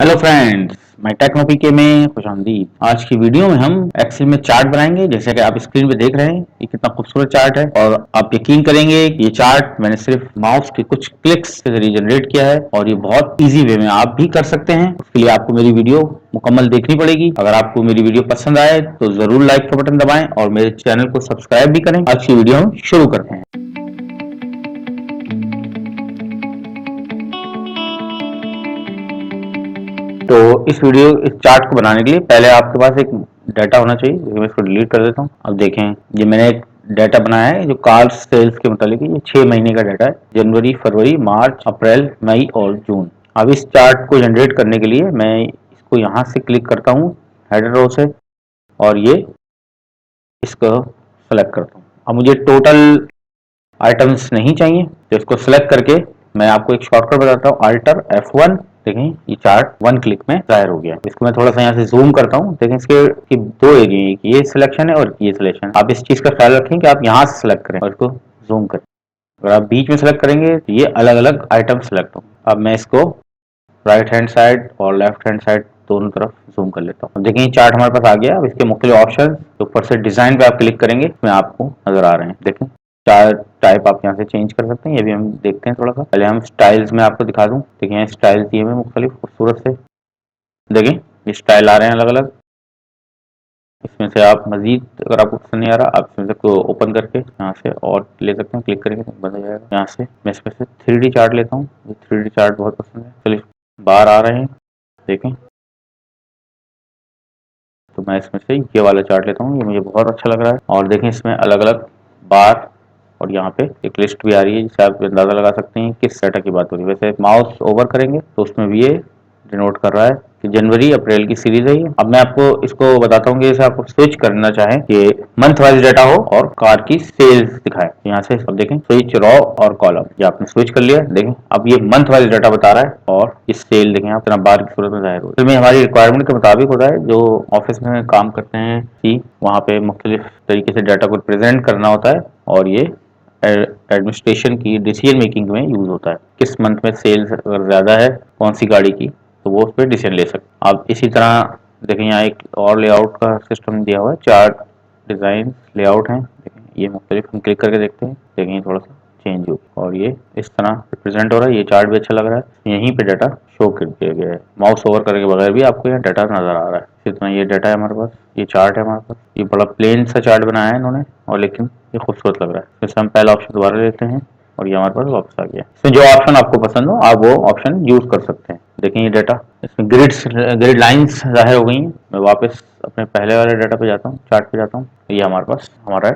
Hello friends, मैं टेक्नोपीके में खुशामदीद। आज की वीडियो में हम एक्सेल में चार्ट बनाएंगे। जैसे कि आप स्क्रीन पे देख रहे हैं, ये कितना खूबसूरत चार्ट है और आप यकीन करेंगे कि ये चार्ट मैंने सिर्फ माउस के कुछ क्लिक्स के जरिए जनरेट किया है और ये बहुत इजी वे में आप भी कर सकते हैं। उसके लिए आपको मेरी वीडियो मुकम्मल देखनी पड़ेगी। अगर आपको मेरी वीडियो पसंद आए तो जरूर लाइक का बटन दबाएं और मेरे चैनल को सब्सक्राइब भी करें। आज की वीडियो हम शुरू करते हैं। तो इस चार्ट को बनाने के लिए पहले आपके पास एक डाटा होना चाहिए। मैं इसको डिलीट कर देता हूँ। अब देखें, ये मैंने एक डाटा बनाया है जो कार सेल्स के मुतालिक है। ये 6 महीने का डाटा है, जनवरी, फरवरी, मार्च, अप्रैल, मई और जून। अब इस चार्ट को जनरेट करने के लिए मैं इसको यहाँ से क्लिक करता हूँ, हेडर रो से, और ये इसको सेलेक्ट करता हूँ। अब मुझे टोटल आइटम्स नहीं चाहिए, तो इसको सेलेक्ट करके मैं आपको एक शॉर्टकट बताता हूँ, अल्टर F1। देखें, ये चार्ट 1 क्लिक में जाहिर हो गया। इसको मैं थोड़ा सा यहाँ से जूम करता हूँ। देखें, इसके की 2 एरिया, एक ये सिलेक्शन है और ये सिलेक्शन। आप इस चीज का ख्याल रखें कि आप यहाँ से सिलेक्ट करें और इसको जूम करें। अगर आप बीच में सेलेक्ट करेंगे तो ये अलग अलग आइटम सेलेक्ट होंगे। अब मैं इसको राइट हैंड साइड और लेफ्ट हैंड साइड दोनों तरफ जूम कर लेता हूँ। देखिए, चार्ट हमारे पास आ गया। अब इसके मुख्तलिफ ऑप्शन, ऊपर से डिजाइन पे आप क्लिक करेंगे, इसमें आपको नजर आ रहे हैं। देखें, चार्ट टाइप आप यहाँ से चेंज कर सकते हैं। ये भी हम देखते हैं थोड़ा सा। पहले हम स्टाइल्स में आपको दिखा दूँ। देखिए, स्टाइल्स दिए हुए मुख्तलिफ खूबसूरत से। देखें, ये स्टाइल आ रहे हैं अलग अलग। इसमें से आप मजीद, अगर आपको पसंद नहीं आ रहा, आप इसमें से को ओपन करके यहाँ से और ले सकते हैं। क्लिक करेंगे तो बंद हो जाएगा। यहाँ से मैं इसमें से 3D चार्ट लेता हूँ। ये 3D चार्ट बहुत पसंद है। चलिए, बाहर आ रहे हैं। देखें, तो मैं इसमें से ये वाला चार्ट लेता हूँ। ये मुझे बहुत अच्छा लग रहा है। और देखें, इसमें अलग अलग बार और यहाँ पे एक लिस्ट भी आ रही है, जिससे आप अंदाजा लगा सकते हैं किस सेटा की बात हो रही है। वैसे माउस ओवर करेंगे तो उसमें भी ये डिनोट कर रहा है कि जनवरी अप्रैल की सीरीज है ये। अब मैं आपको इसको बताता हूँ कि जैसे आपको स्विच करना चाहें कि मंथ वाइज डाटा हो और कार की सेल्स दिखाए। यहाँ से अब देखें, स्विच रॉ और कॉलम, ये आपने स्विच कर लिया। देखें, अब ये मंथ वाइज डाटा बता रहा है और इस सेल देखें आप इतना बार की सूरत में जाहिर हो। इसमें हमारी रिक्वायरमेंट के मुताबिक होता है। जो ऑफिस में काम करते हैं कि वहाँ पे मुख्तलिफ तरीके से डाटा को प्रेजेंट करना होता है और ये एडमिनिस्ट्रेशन की डिसीजन मेकिंग में यूज होता है। किस मंथ में सेल्स अगर ज्यादा है कौन सी गाड़ी की, तो वो उस पर डिसीजन ले सकते। आप इसी तरह देखें, यहाँ एक और लेआउट का सिस्टम दिया हुआ है। चार्ट डिजाइन लेआउट है। देखें, ये मुख्तलिफ हम क्लिक करके देखते हैं। देखें, थोड़ा सा चेंज हो और ये इस तरह रिप्रेजेंट हो रहा है। ये चार्ट भी अच्छा लग रहा है। यहीं पे डाटा शो कर दिया गया है। माउस ओवर करने के बगैर भी आपको यहाँ डाटा नजर आ रहा है। इसी तरह ये डाटा है हमारे पास, ये चार्ट है हमारे पास। ये बड़ा प्लेन सा चार्ट बनाया है इन्होंने, और लेकिन ये खूबसूरत लग रहा है। जैसे हम पहला ऑप्शन दोबारा लेते हैं और ये हमारे पास वापस आ गया। इसमें जो ऑप्शन आपको पसंद हो आप वो ऑप्शन यूज कर सकते हैं। देखें, ये डाटा, इसमें ग्रिड लाइंस जाहिर हो गई हैं। मैं वापस अपने पहले वाले डाटा पे जाता हूँ, चार्ट पे जाता हूँ। ये हमारे पास हमारा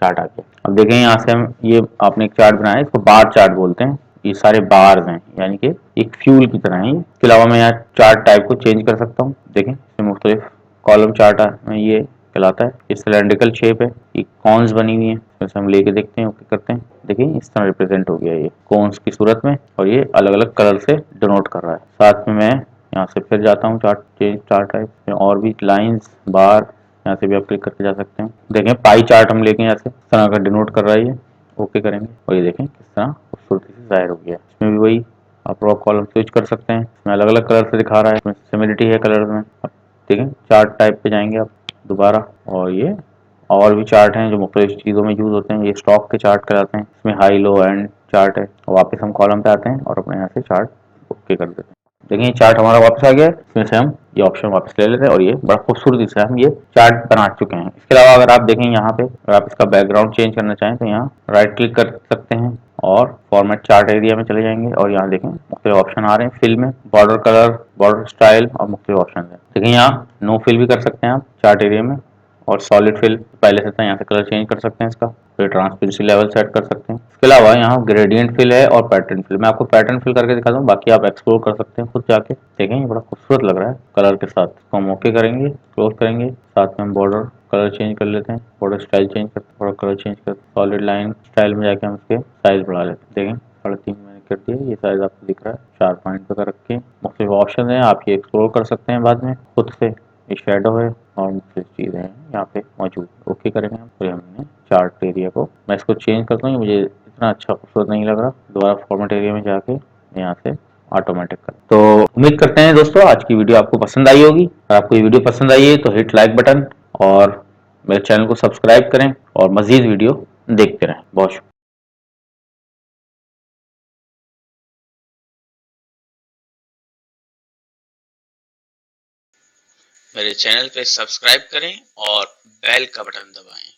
चार्ट आ गया। अब देखें, यहाँ से हम ये आपने एक चार्ट बनाया है, इसको बार चार्ट बोलते हैं। ये सारे बार्स हैं, यानी कि एक फ्यूल की तरह है। इसके अलावा मैं यहाँ चार्ट टाइप को चेंज कर सकता हूँ। देखें, इसमें मुख्तलिफ कॉलम चार्ट में ये कहलाता है। ये सिलेंड्रिकल शेप है, ये कॉन्स बनी हुई है। इसमें हम लेके देखते हैं, ओके करते हैं। देखिए, इस तरह रिप्रेजेंट हो गया ये कॉन्स की सूरत में, और ये अलग अलग कलर से डिनोट कर रहा है। साथ में मैं यहाँ से फिर जाता हूँ चार्ट चेंज चार्ट टाइप में, और भी लाइंस बार यहाँ से भी आप क्लिक करके जा सकते हैं। देखें, पाई चार्ट हम लेके यहाँ से इस तरह का डिनोट कर रहा है ये। ओके करेंगे और ये देखें किस तरह खूबसूरती से जाहिर हो गया। इसमें भी वही आप रॉ कॉलम स्विच कर सकते हैं। इसमें अलग अलग कलर से दिखा रहा है, इसमें सिमिलिटी है कलर में। अब देखें, चार्ट टाइप पे जाएंगे आप दोबारा, और ये और भी चार्ट हैं जो मुख्तलिफ चीज़ों में यूज़ होते हैं। ये स्टॉक के चार्ट कहलाते हैं। इसमें हाई लो एंड चार्ट है। वापस हम कॉलम पे आते हैं और अपने यहाँ से चार्ट ओके कर देते हैं। देखिए, चार्ट हमारा वापस आ गया है। इसमें से हम ये ऑप्शन वापस ले लेते हैं और ये बड़ा खूबसूरती से हम ये चार्ट बना चुके हैं। इसके अलावा अगर आप देखें यहाँ पे, अगर आप इसका बैकग्राउंड चेंज करना चाहें तो यहाँ राइट क्लिक कर सकते हैं और फॉर्मेट चार्ट एरिया में चले जाएंगे, और यहाँ देखें मुख्तलिफ ऑप्शन आ रहे हैं। फिल में बॉर्डर कलर, बॉर्डर स्टाइल और मुख्तलिफ ऑप्शन है। देखिए, यहाँ नो फिल भी कर सकते हैं आप चार्ट एरिया में, और सॉलिड फिल पहले से था, यहाँ से कलर चेंज कर सकते हैं इसका। फिर ट्रांसपेरेंसी लेवल सेट कर सकते हैं। इसके अलावा यहाँ ग्रेडियंट फिल है और पैटर्न फिल। मैं आपको पैटर्न फिल करके दिखा दूँ, बाकी आप एक्सप्लोर कर सकते हैं खुद जाके। देखें, ये बड़ा खूबसूरत लग रहा है कलर के साथ। इसको हम ओके करेंगे, क्लोज करेंगे। साथ में हम बॉर्डर कलर चेंज कर लेते हैं, बॉर्डर स्टाइल चेंज करते हैं, बॉर्डर कलर चेंज करते हैं। सॉलिड लाइन स्टाइल में जाके हम इसके साइज बढ़ा लेते हैं। देखें, 3.5 मैंने कर दिया। ये साइज आपको दिख रहा है। 4 पॉइंट पे रख के मुख्तलिफ ऑप्शन है, आप ये एक्सप्लोर कर सकते हैं बाद में खुद से। ये शेडो है और मुख्तलिफ चीज़ें हैं यहाँ पे मौजूद। ओके करेंगे हम, फिर हमने चार्ट एरिया को, मैं इसको चेंज करता हूँ, मुझे इतना अच्छा खूबसूरत नहीं लग रहा। दोबारा फॉर्मेट एरिया में जाके यहाँ से ऑटोमेटिक कर। तो उम्मीद करते हैं दोस्तों आज की वीडियो आपको पसंद आई होगी। अगर आपको ये वीडियो पसंद आई है तो हिट लाइक बटन और मेरे चैनल को सब्सक्राइब करें और मजीद वीडियो देखते रहें। बहुत शुक्रिया। मेरे चैनल पे सब्सक्राइब करें और बेल का बटन दबाएं।